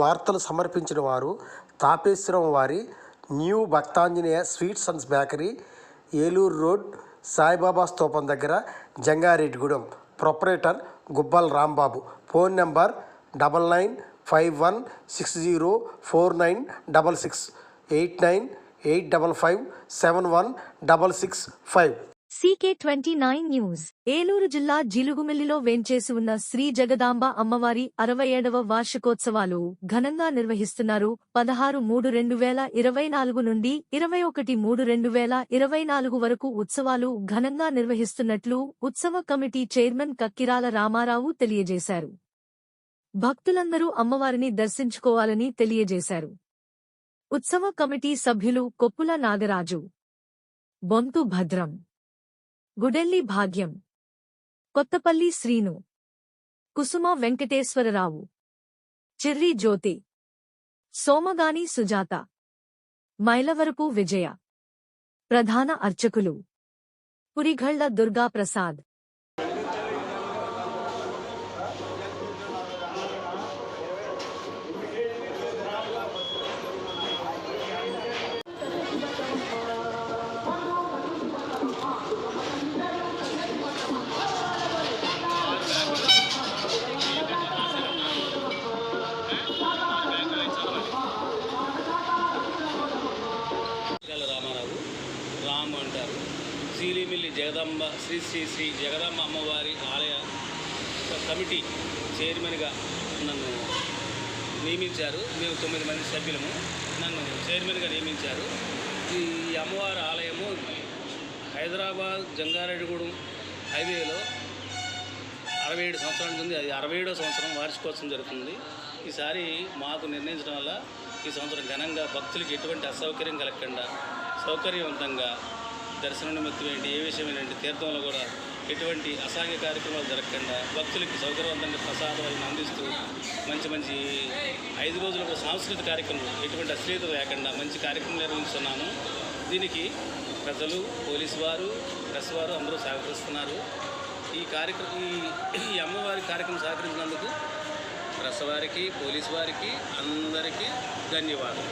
వార్తలు సమర్పించిన వారు తాపేశ్వరం వారి new Bhaktanjaneya sweets and bakery, Eluru road, Saibaba స్తూపం దగ్గర, Jangareddygudem. Proprietor Gubbal Rambabu. Phone number 9951604966 8985571665. CK29 news. Eluru జిల్లా జిలుగుమిల్లిలో వేంచేసి ఉన్న శ్రీ జగదాంబ అమ్మవారి 67వ వార్షికోత్సవాలు ఘనంగా నిర్వహిస్తున్నారు. 16/3/2024 నుండి 21/3/2024 వరకు ఉత్సవాలు ఘనంగా నిర్వహిస్తున్నట్లు ఉత్సవ కమిటీ చైర్మన్ కక్కిరాల రామారావు తెలియజేశారు. భక్తులందరూ అమ్మవారిని దర్శించుకోవాలని తెలియజేశారు. ఉత్సవ కమిటీ సభ్యులు కొప్పుల నాగరాజు, బొంతు భద్రం, గుడెల్లి భాగ్యం, కొత్తపల్లి శ్రీను, కుసుమ వెంకటేశ్వరరావు, చిర్రి జ్యోతి, సోమగాని సుజాత, మైలవరపు విజయ. ప్రధాన అర్చకులు పురిఘళ్ల దుర్గాప్రసాద్. రామారావు, రామ్ అంటారు. జీలిమిల్లి జగదాంబ శ్రీ శ్రీ శ్రీ జగదాంబ అమ్మవారి ఆలయ కమిటీ చైర్మన్గా నన్ను నియమించారు. మేము 9 మంది సభ్యులము. నన్ను చైర్మన్గా నియమించారు. ఈ అమ్మవారి ఆలయము హైదరాబాద్ జంగారెడ్డిగూడెం హైవేలో 67 సంవత్సరాల ఉంది. అది 67వ సంవత్సరం వార్షికోత్సవం జరుగుతుంది. ఈసారి మాకు నిర్ణయించడం వల్ల ఈ సంవత్సరం ఘనంగా భక్తులకి ఎటువంటి అసౌకర్యం కలగకుండా సౌకర్యవంతంగా దర్శనం నిమిత్తం ఏంటి, ఏ విషయం ఏంటి, తీర్థంలో కూడా ఎటువంటి అసాంఘిక కార్యక్రమాలు జరగకుండా భక్తులకి సౌకర్యవంతంగా ప్రసాదాలను అందిస్తూ మంచి 5 రోజులకు సాంస్కృతిక కార్యక్రమం ఎటువంటి అశ్లీలత లేకుండా మంచి కార్యక్రమం నిర్వహిస్తున్నాము. దీనికి ప్రజలు, పోలీసు వారు, ప్రెస్ వారు అందరూ సహకరిస్తున్నారు. ఈ అమ్మవారి కార్యక్రమం సహకరించినందుకు ప్రెస్ వారికి, పోలీసు వారికి అందరికీ ధన్యవాదాలు.